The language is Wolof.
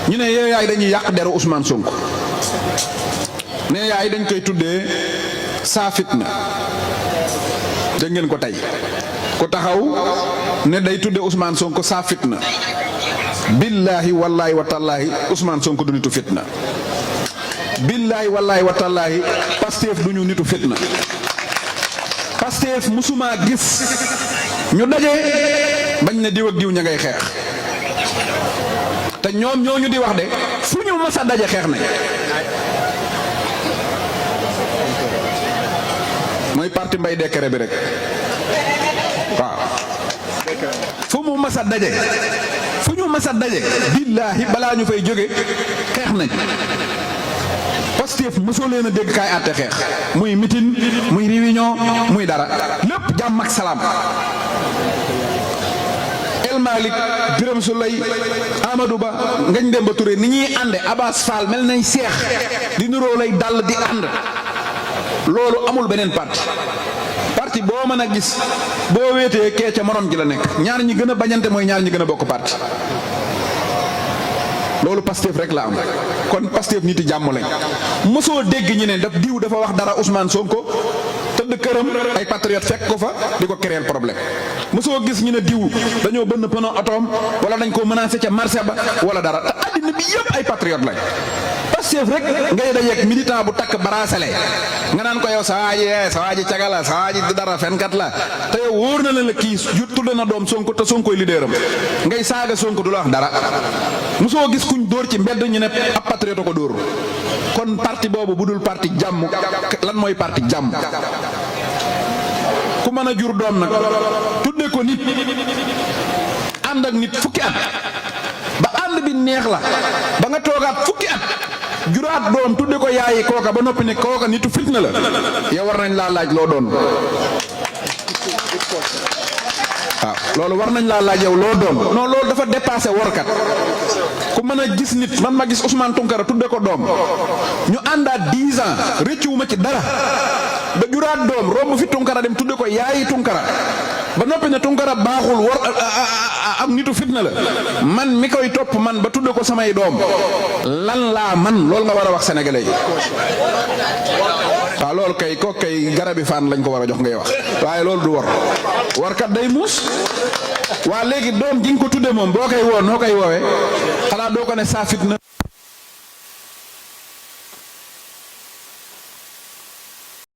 ñu ne yow yaay dañuy yàq deru Ousmane Sonko ne yaay dañ koy tuddee saa fitna dégg ngeen ko tey ku taxaw ne day tuddee Ousmane Sonko saa fitna billaahi wallaahi wa tallaahi Ousmane Sonko du nitu fitna billaahi wallaahi wa tallaahi Pastef du ñu nitu fitna Pastef musuma gis ñu daje bañ ne diw ak diw ña ngay xeex te ñoom ñooñu di wax de fu ñu mës a daje xeex nañ mooy parti mbay dekkere bi rek waaw fu mu mës a daje fu ñu mës a daje billaahi balaa ñu fay jóge xeex nañ Pastef mësoo leen a dégg kaay àtte xeex muy meeting muy réunion muy dara lépp jàmm ak salaam El Malick Birame Souleye Amadou Ba Ngagne Demba Touré ni ñuy ànde Abass Fall mel nañ seex di nuroo lay dal di ànd loolu amul beneen parti boo mën a gis boo wéetee kee ca morom ji la nekk ñaar ñi gën a bañante mooy ñaar ñi gën a bokk parti loolu Pastef rek la am kon Pastef nit yi jàmm lañ mosoo dégg ñi ne daf diw dafa wax dara Ousmane Sonko tëdd këram ay patriote fekk ko fa di ko créer problème mosoo gis ñu ne diw dañoo bënn pneu otoom wala dañ ko menacé ca marché ba wala dara te àddina bi yëpp ay patriote lañ Pastef rek ngay dajeeg militant bu takk bracelet nga naan ko yow sa waaji cagala sa waaji dara fenkat la te yow wóor na la kii tudd na doom Sonko te Sonkoy leaderam ngay saaga Sonko du la wax dara mosoo gis kuñ dóor ci mbedd ñu ne ab patriote ko dóor kon parti boobu bu dul parti jàmm lan mooy parti jàmm ku mën a jur doom nag tudde ko nit ànd ak nit fukki at ba ànd bi neex la ba nga toogaat fukki at juraat doom tudde ko yaayi kooka ba noppi ne kooka nitu fitna la yow war nañ laa laaj loo doon waaw loolu war nañ laa laaj yow loo doon non loolu dafa dépassé workat ku mën a gis nit man ma gis Ousmane Tounkara tudde ko doom ñu àndaat 10 ans rëccuwuma ci dara ba juraat doom romb fi Tounkara dem tudde ko yaayi Tounkara ba noppi ne Tounkara baaxul war am nitu fitna la man mi koy topp man ba tudde ko samay doom lan laa man loolu nga war a wax sénégalais yi waaw loolu kay ko kay garabi fan lañ ko war a jox ngay wax waaye loolu du warkat day muus waa léegi doom ji nga ko tudde moom boo koy woo noo koy woowee xanaa doo ko ne saa fitna